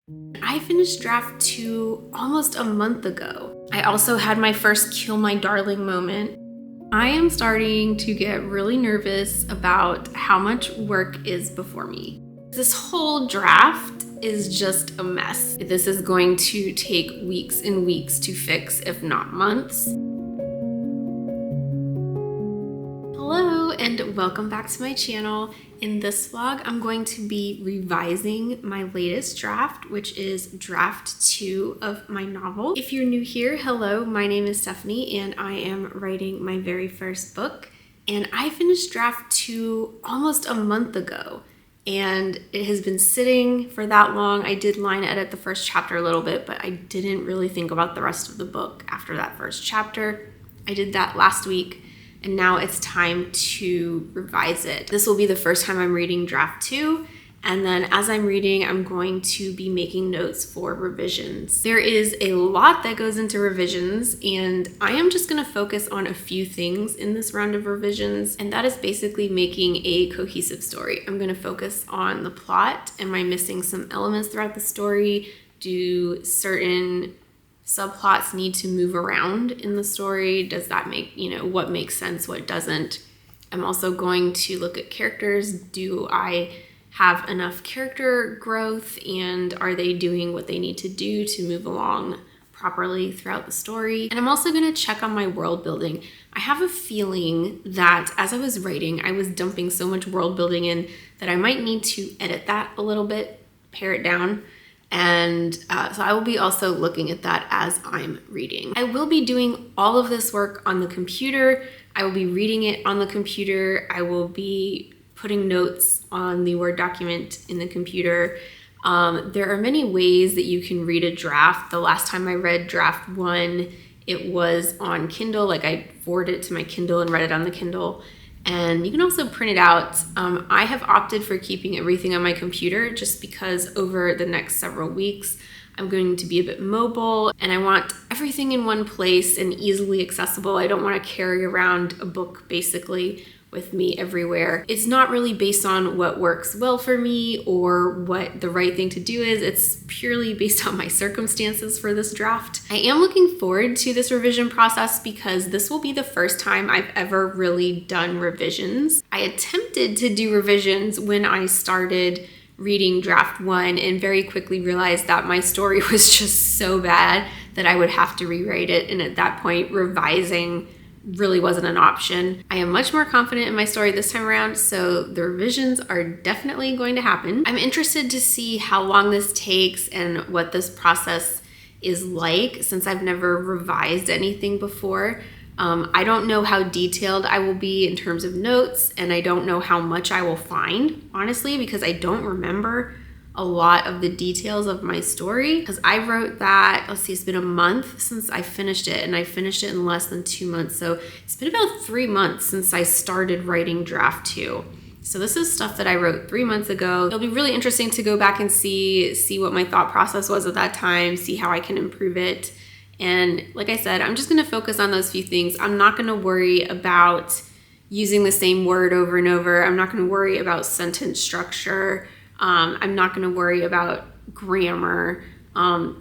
I finished draft 2 almost a month ago. I also had my first kill my darling moment. I am starting to get really nervous about how much work is before me. This whole draft is just a mess. This is going to take weeks and weeks to fix, if not months. Hello and welcome back to my channel. In this vlog, I'm going to be revising my latest draft, which is draft 2 of my novel. If you're new here, hello, my name is Stephanie and I am writing my very first book. And I finished draft 2 almost a month ago. And it has been sitting for that long. I did line edit the first chapter a little bit, but I didn't really think about the rest of the book after that first chapter. I did that last week. And now it's time to revise it. This will be the first time I'm reading draft 2. And then as I'm reading, I'm going to be making notes for revisions. There is a lot that goes into revisions, and I am just gonna focus on a few things in this round of revisions, and that is basically making a cohesive story. I'm gonna focus on the plot. Am I missing some elements throughout the story? Do certain subplots need to move around in the story? Does that make, what makes sense, what doesn't? I'm also going to look at characters. Do I have enough character growth, and are they doing what they need to do to move along properly throughout the story? And I'm also going to check on my world building. I have a feeling that as I was writing, I was dumping so much world building in that I might need to edit that a little bit, pare it down. And so I will be also looking at that as I'm reading. I will be doing all of this work on the computer. I will be reading it on the computer. I will be putting notes on the Word document in the computer. There are many ways that you can read a draft. The last time I read draft 1, it was on Kindle. Like, I forwarded it to my Kindle and read it on the Kindle. And you can also print it out. I have opted for keeping everything on my computer just because over the next several weeks, I'm going to be a bit mobile and I want everything in one place and easily accessible. I don't want to carry around a book basically with me everywhere. It's not really based on what works well for me or what the right thing to do is. It's purely based on my circumstances for this draft. I am looking forward to this revision process because this will be the first time I've ever really done revisions. I attempted to do revisions when I started reading draft 1 and very quickly realized that my story was just so bad that I would have to rewrite it. And at that point, revising really wasn't an option. I am much more confident in my story this time around, so the revisions are definitely going to happen. I'm interested to see how long this takes and what this process is like since I've never revised anything before. I don't know how detailed I will be in terms of notes, and I don't know how much I will find, honestly, because I don't remember a lot of the details of my story. Because I wrote that, let's see, it's been a month since I finished it, and I finished it in less than 2 months. So it's been about 3 months since I started writing draft 2. So this is stuff that I wrote 3 months ago. It'll be really interesting to go back and see what my thought process was at that time, see how I can improve it. And like I said, I'm just gonna focus on those few things. I'm not gonna worry about using the same word over and over. I'm not gonna worry about sentence structure. I'm not going to worry about grammar.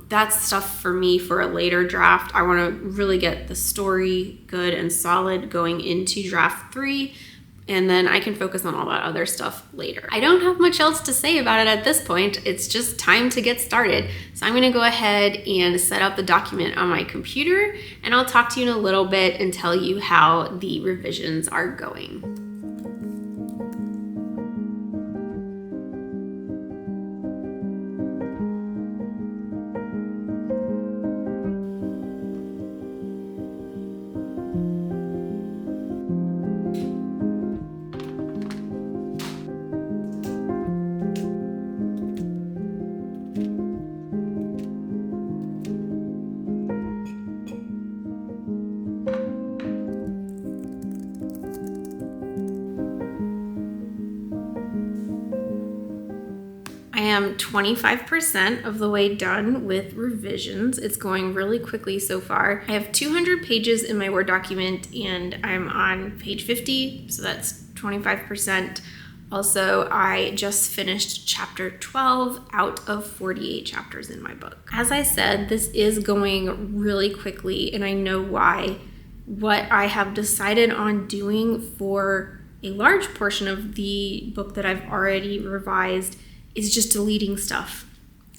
That's stuff for me for a later draft. I want to really get the story good and solid going into draft 3, and then I can focus on all that other stuff later. I don't have much else to say about it at this point. It's just time to get started. So I'm going to go ahead and set up the document on my computer, and I'll talk to you in a little bit and tell you how the revisions are going. I am 25% of the way done with revisions. It's going really quickly so far. I have 200 pages in my Word document and I'm on page 50, so that's 25%. Also, I just finished chapter 12 out of 48 chapters in my book. As I said, this is going really quickly, and I know why. What I have decided on doing for a large portion of the book that I've already revised is just deleting stuff.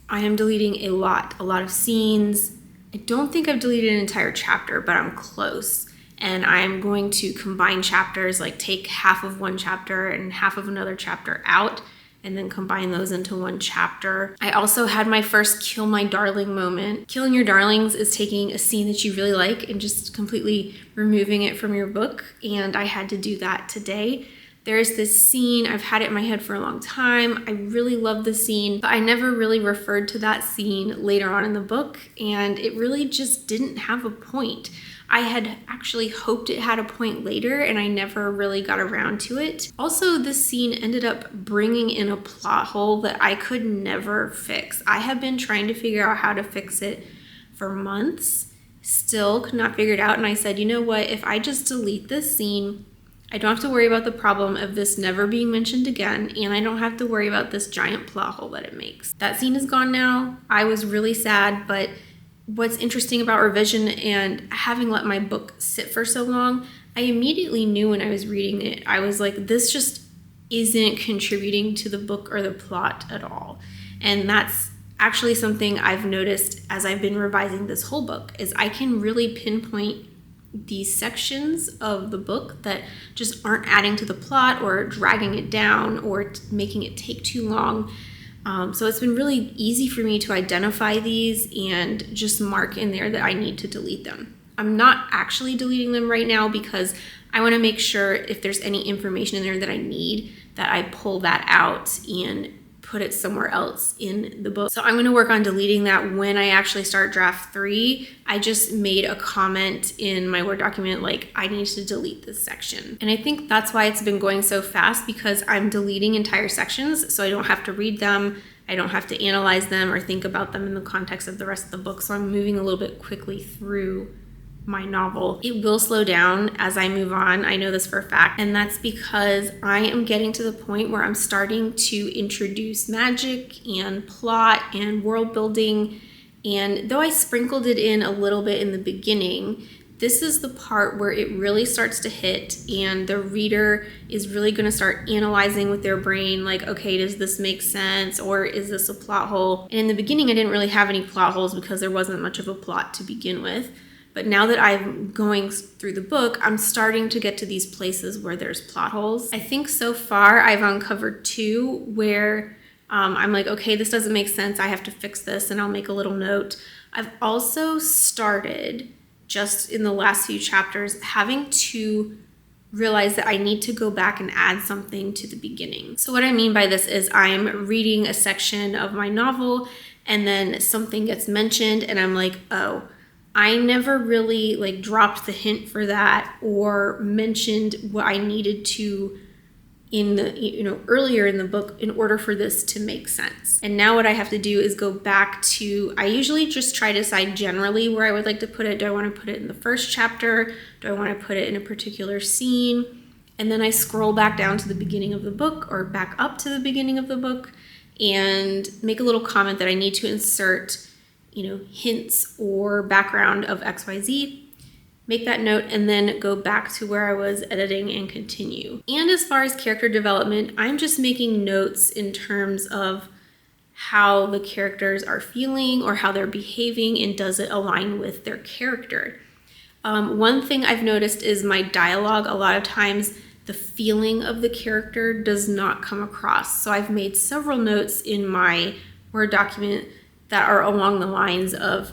I am deleting a lot of scenes. I don't think I've deleted an entire chapter, but I'm close. And I'm going to combine chapters, like take half of one chapter and half of another chapter out, and then combine those into one chapter. I also had my first kill my darling moment. Killing your darlings is taking a scene that you really like and just completely removing it from your book, and I had to do that today. There's this scene, I've had it in my head for a long time. I really love the scene, but I never really referred to that scene later on in the book, and it really just didn't have a point. I had actually hoped it had a point later, and I never really got around to it. Also, this scene ended up bringing in a plot hole that I could never fix. I have been trying to figure out how to fix it for months, still could not figure it out, and I said, you know what, if I just delete this scene, I don't have to worry about the problem of this never being mentioned again, and I don't have to worry about this giant plot hole that it makes. That scene is gone now. I was really sad, but what's interesting about revision and having let my book sit for so long, I immediately knew when I was reading it, I was like, this just isn't contributing to the book or the plot at all. And that's actually something I've noticed as I've been revising this whole book, is I can really pinpoint these sections of the book that just aren't adding to the plot or dragging it down or making it take too long. So it's been really easy for me to identify these and just mark in there that I need to delete them. I'm not actually deleting them right now because I want to make sure if there's any information in there that I need, that I pull that out and put it somewhere else in the book. So I'm going to work on deleting that when I actually start draft 3. I just made a comment in my Word document like, I need to delete this section. And I think that's why it's been going so fast, because I'm deleting entire sections so I don't have to read them, I don't have to analyze them or think about them in the context of the rest of the book. So I'm moving a little bit quickly through my novel. It will slow down as I move on. I know this for a fact, and that's because I am getting to the point where I'm starting to introduce magic and plot and world building. And though I sprinkled it in a little bit in the beginning, this is the part where it really starts to hit and the reader is really going to start analyzing with their brain, like, okay, does this make sense, or is this a plot hole? And in the beginning, I didn't really have any plot holes because there wasn't much of a plot to begin with. But now that I'm going through the book, I'm starting to get to these places where there's plot holes. I think so far I've uncovered 2 where I'm like, okay, this doesn't make sense. I have to fix this, and I'll make a little note. I've also started, just in the last few chapters, having to realize that I need to go back and add something to the beginning. So what I mean by this is I'm reading a section of my novel and then something gets mentioned and I'm like, oh, I never really like dropped the hint for that or mentioned what I needed to in the, earlier in the book in order for this to make sense. And now what I have to do is go back to, I usually just try to decide generally where I would like to put it. Do I want to put it in the first chapter? Do I want to put it in a particular scene? And then I scroll back down to the beginning of the book or back up to the beginning of the book and make a little comment that I need to insert hints or background of XYZ, make that note, and then go back to where I was editing and continue. And as far as character development, I'm just making notes in terms of how the characters are feeling or how they're behaving, and does it align with their character. One thing I've noticed is my dialogue, a lot of times the feeling of the character does not come across. So I've made several notes in my Word document that are along the lines of,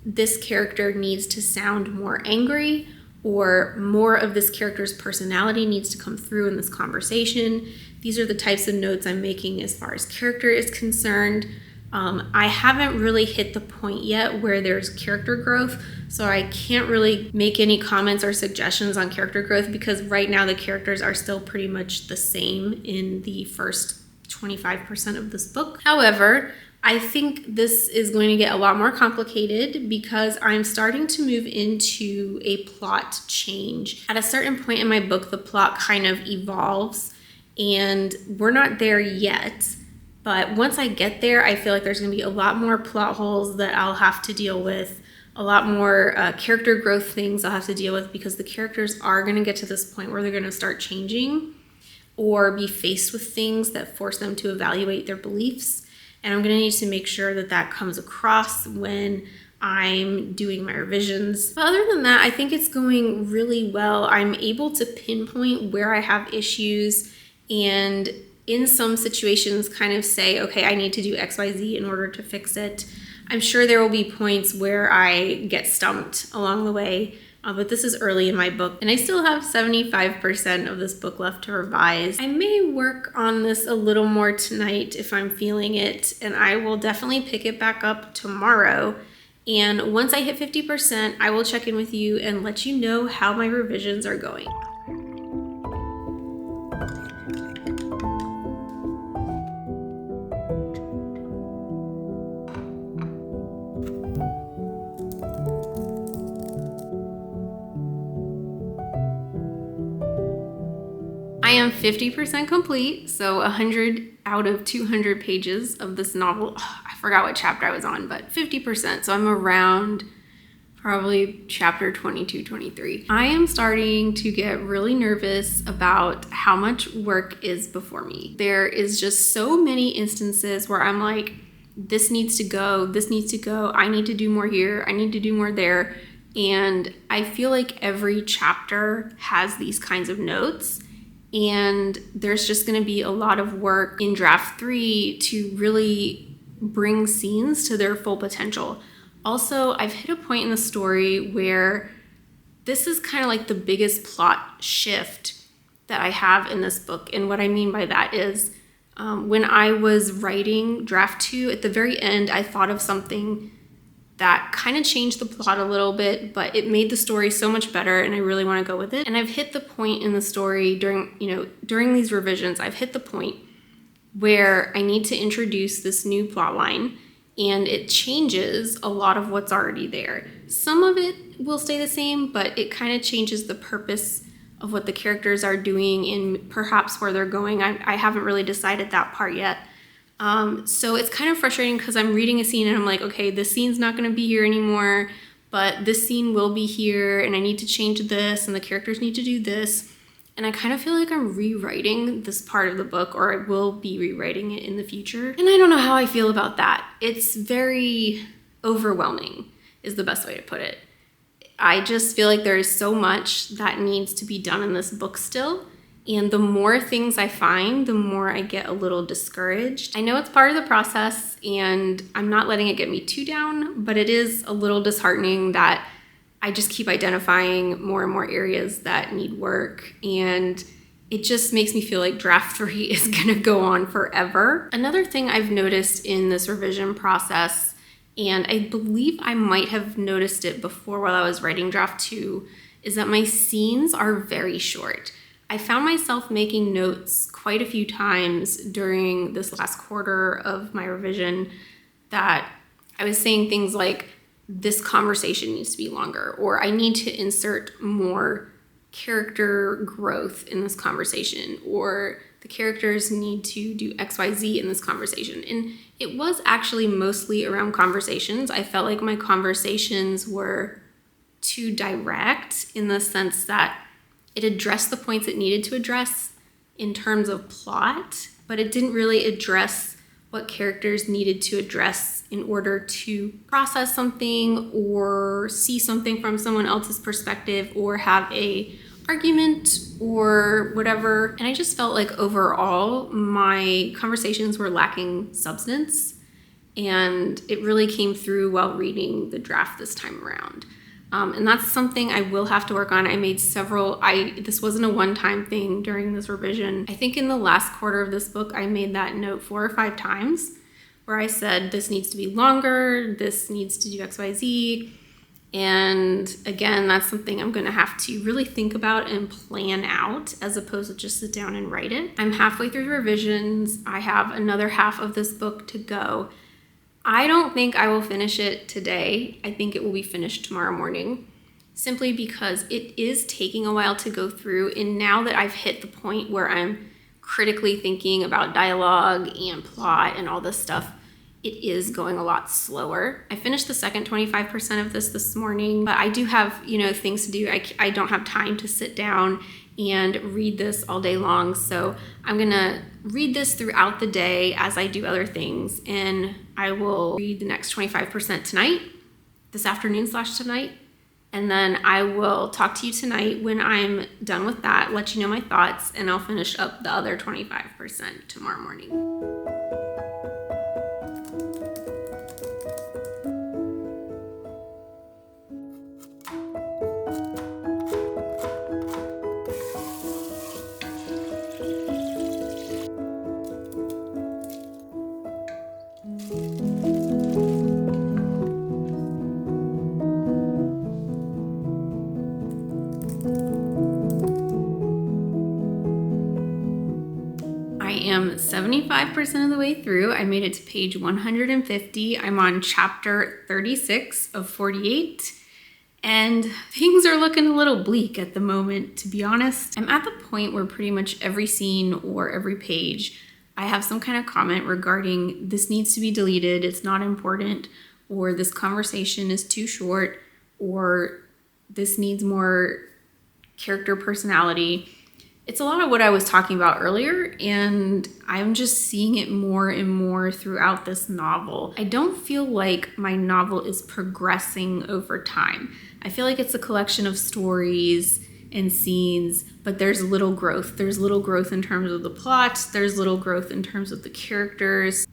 this character needs to sound more angry, or more of this character's personality needs to come through in this conversation. These are the types of notes I'm making as far as character is concerned. I haven't really hit the point yet where there's character growth, so I can't really make any comments or suggestions on character growth because right now the characters are still pretty much the same in the first 25% of this book. However, I think this is going to get a lot more complicated because I'm starting to move into a plot change. At a certain point in my book, the plot kind of evolves, and we're not there yet. But once I get there, I feel like there's going to be a lot more plot holes that I'll have to deal with, a lot more character growth things I'll have to deal with, because the characters are going to get to this point where they're going to start changing or be faced with things that force them to evaluate their beliefs. And I'm going to need to make sure that that comes across when I'm doing my revisions. But other than that, I think it's going really well. I'm able to pinpoint where I have issues, and in some situations kind of say, okay, I need to do XYZ in order to fix it. I'm sure there will be points where I get stumped along the way, but this is early in my book, and I still have 75% of this book left to revise. I may work on this a little more tonight if I'm feeling it, and I will definitely pick it back up tomorrow. And once I hit 50%, I will check in with you and let you know how my revisions are going. I am 50% complete, so 100 out of 200 pages of this novel. Oh, I forgot what chapter I was on, but 50%. So I'm around probably chapter 22, 23. I am starting to get really nervous about how much work is before me. There is just so many instances where I'm like, this needs to go, this needs to go, I need to do more here, I need to do more there. And I feel like every chapter has these kinds of notes. And there's just going to be a lot of work in draft 3 to really bring scenes to their full potential. Also, I've hit a point in the story where this is kind of like the biggest plot shift that I have in this book. And what I mean by that is when I was writing draft 2, at the very end, I thought of something that kind of changed the plot a little bit, but it made the story so much better, and I really want to go with it. And I've hit the point in the story during these revisions, I've hit the point where I need to introduce this new plot line, and it changes a lot of what's already there. Some of it will stay the same, but it kind of changes the purpose of what the characters are doing and perhaps where they're going. I haven't really decided that part yet. So it's kind of frustrating because I'm reading a scene and I'm like, okay, this scene's not going to be here anymore, but this scene will be here, and I need to change this, and the characters need to do this. And I kind of feel like I'm rewriting this part of the book, or I will be rewriting it in the future. And I don't know how I feel about that. It's very overwhelming, is the best way to put it. I just feel like there is so much that needs to be done in this book still. And the more things I find, the more I get a little discouraged. I know it's part of the process, and I'm not letting it get me too down, but it is a little disheartening that I just keep identifying more and more areas that need work, and it just makes me feel like draft 3 is gonna go on forever. Another thing I've noticed in this revision process, and I believe I might have noticed it before while I was writing draft 2, is that my scenes are very short. I found myself making notes quite a few times during this last quarter of my revision that I was saying things like, this conversation needs to be longer, or I need to insert more character growth in this conversation, or the characters need to do XYZ in this conversation. And it was actually mostly around conversations. I felt like my conversations were too direct in the sense that it addressed the points it needed to address in terms of plot, but it didn't really address what characters needed to address in order to process something or see something from someone else's perspective or have a argument or whatever. And I just felt like overall my conversations were lacking substance, and it really came through while reading the draft this time around. And that's something I will have to work on. I made this wasn't a one-time thing during this revision. I think in the last quarter of this book, I made that note 4 or 5 times where I said, this needs to be longer, this needs to do XYZ. And again, that's something I'm gonna have to really think about and plan out as opposed to just sit down and write it. I'm halfway through the revisions. I have another half of this book to go. I don't think I will finish it today. I think it will be finished tomorrow morning, simply because it is taking a while to go through. And now that I've hit the point where I'm critically thinking about dialogue and plot and all this stuff, it is going a lot slower. I finished the second 25% of this morning, but I do have, things to do. I don't have time to sit down and read this all day long. So I'm gonna read this throughout the day as I do other things. And I will read the next 25% tonight, this afternoon / tonight. And then I will talk to you tonight when I'm done with that, let you know my thoughts, and I'll finish up the other 25% tomorrow morning. I am 75% of the way through. I made it to page 150. I'm on chapter 36 of 48. And things are looking a little bleak at the moment, to be honest. I'm at the point where pretty much every scene or every page, I have some kind of comment regarding this needs to be deleted, it's not important, or this conversation is too short, or this needs more character personality. It's a lot of what I was talking about earlier, and I'm just seeing it more and more throughout this novel. I don't feel like my novel is progressing over time. I feel like it's a collection of stories and scenes, but there's little growth. There's little growth in terms of the plot. There's little growth in terms of the characters.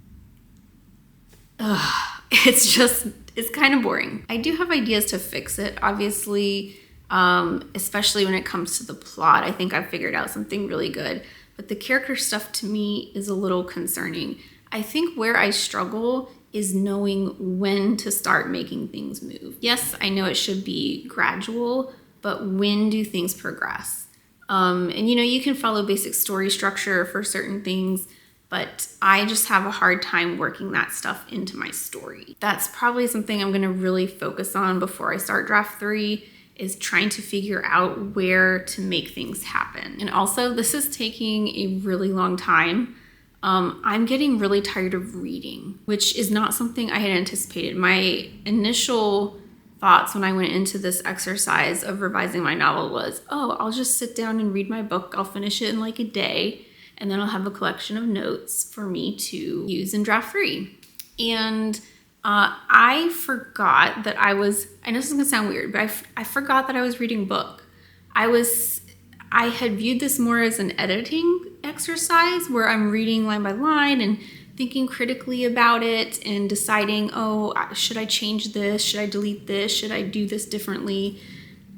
It's kind of boring. I do have ideas to fix it, obviously. Especially when it comes to the plot. I think I've figured out something really good, but the character stuff to me is a little concerning. I think where I struggle is knowing when to start making things move. Yes, I know it should be gradual, but when do things progress? And you can follow basic story structure for certain things, but I just have a hard time working that stuff into my story. That's probably something I'm gonna really focus on before I start draft 3, is trying to figure out where to make things happen. And also, this is taking a really long time. I'm getting really tired of reading, which is not something I had anticipated. My initial thoughts when I went into this exercise of revising my novel was, I'll just sit down and read my book. I'll finish it in like a day, and then I'll have a collection of notes for me to use in draft 3. And I forgot that I know this is gonna sound weird, but I forgot that I was reading a book. I had viewed this more as an editing exercise where I'm reading line by line and thinking critically about it and deciding, should I change this? Should I delete this? Should I do this differently?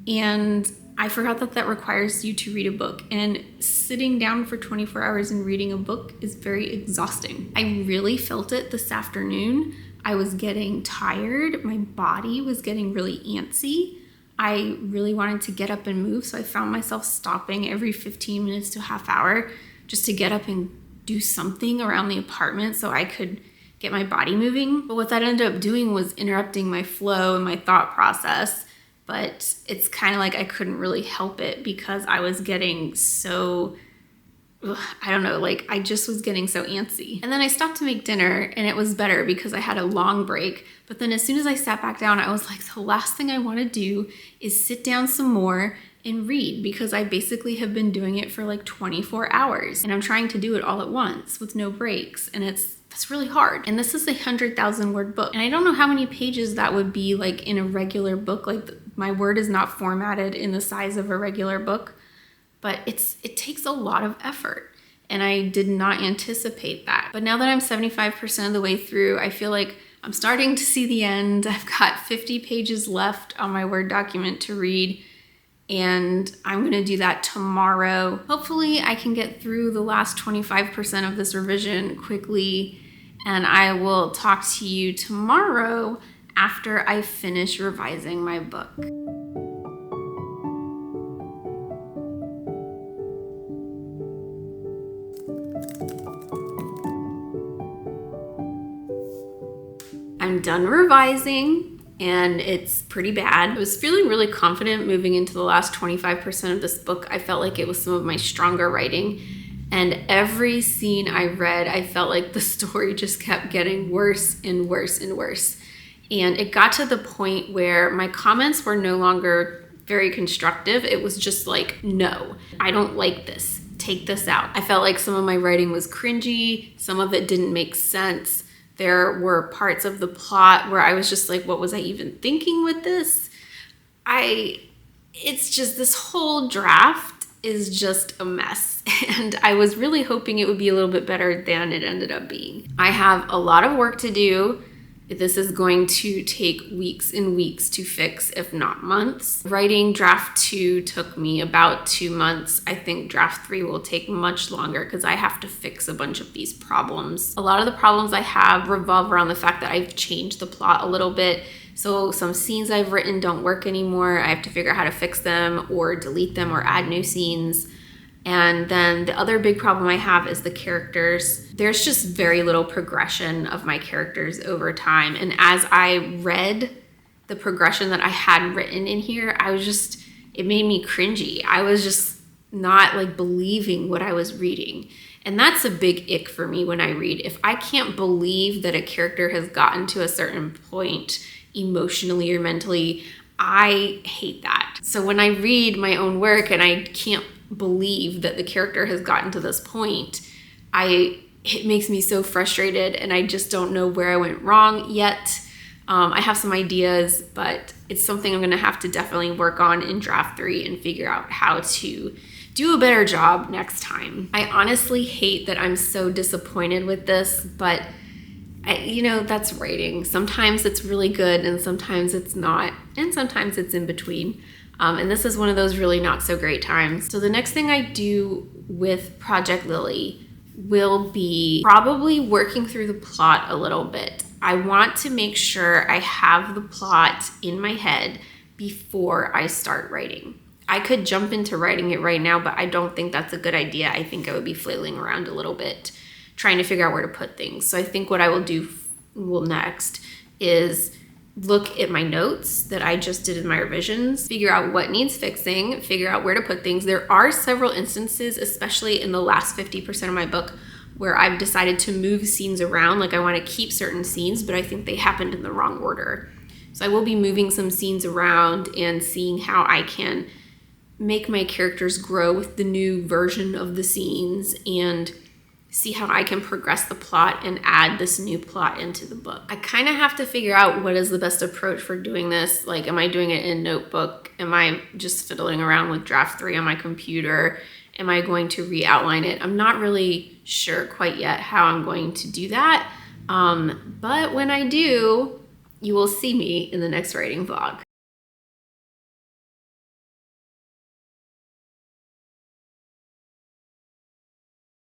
And I forgot that requires you to read a book, and sitting down for 24 hours and reading a book is very exhausting. I really felt it this afternoon. I was getting tired. My body was getting really antsy. I really wanted to get up and move, so I found myself stopping every 15 minutes to a half hour just to get up and do something around the apartment so I could get my body moving. But what that ended up doing was interrupting my flow and my thought process. But it's kind of like I couldn't really help it because I was getting so, I just was getting so antsy. And then I stopped to make dinner, and it was better because I had a long break. But then as soon as I sat back down, I was like, the last thing I want to do is sit down some more and read, because I basically have been doing it for like 24 hours. And I'm trying to do it all at once with no breaks. And that's really hard. And this is a 100,000 word book. And I don't know how many pages that would be like in a regular book. Like my Word is not formatted in the size of a regular book. But it takes a lot of effort, and I did not anticipate that. But now that I'm 75% of the way through, I feel like I'm starting to see the end. I've got 50 pages left on my Word document to read, and I'm gonna do that tomorrow. Hopefully I can get through the last 25% of this revision quickly, and I will talk to you tomorrow after I finish revising my book. I'm done revising, and it's pretty bad. I was feeling really confident moving into the last 25% of this book. I felt like it was some of my stronger writing, And every scene I read, I felt like the story just kept getting worse and worse and worse. And it got to the point where my comments were no longer very constructive. It was just like, no, I don't like this. Take this out. I felt like some of my writing was cringy. Some of it didn't make sense. There were parts of the plot where I was just like, what was I even thinking with this? It's just, this whole draft is just a mess. And I was really hoping it would be a little bit better than it ended up being. I have a lot of work to do. This is going to take weeks and weeks to fix, if not months. Writing draft 2 took me about 2 months. I think draft 3 will take much longer because I have to fix a bunch of these problems. A lot of the problems I have revolve around the fact that I've changed the plot a little bit. So some scenes I've written don't work anymore. I have to figure out how to fix them or delete them or add new scenes. And then the other big problem I have is the characters. There's just very little progression of my characters over time. And as I read the progression that I had written in here, it made me cringy. I was just not like believing what I was reading. And that's a big ick for me when I read. If I can't believe that a character has gotten to a certain point emotionally or mentally, I hate that. So when I read my own work and I can't believe that the character has gotten to this point, it makes me so frustrated, and I just don't know where I went wrong yet. I have some ideas, but it's something I'm gonna have to definitely work on in draft 3 and figure out how to do a better job next time. I honestly hate that I'm so disappointed with this, but that's writing. Sometimes it's really good and sometimes it's not, and sometimes it's in between. And this is one of those really not so great times. So the next thing I do with Project Lily will be probably working through the plot a little bit. I want to make sure I have the plot in my head before I start writing. I could jump into writing it right now, but I don't think that's a good idea. I think I would be flailing around a little bit, trying to figure out where to put things. So I think what I will do next is look at my notes that I just did in my revisions, figure out what needs fixing, figure out where to put things. There are several instances, especially in the last 50% of my book, where I've decided to move scenes around. Like I want to keep certain scenes, but I think they happened in the wrong order. So I will be moving some scenes around and seeing how I can make my characters grow with the new version of the scenes and see how I can progress the plot and add this new plot into the book. I kind of have to figure out what is the best approach for doing this. Like, am I doing it in Notebook? Am I just fiddling around with draft 3 on my computer? Am I going to re-outline it? I'm not really sure quite yet how I'm going to do that. But when I do, you will see me in the next writing vlog.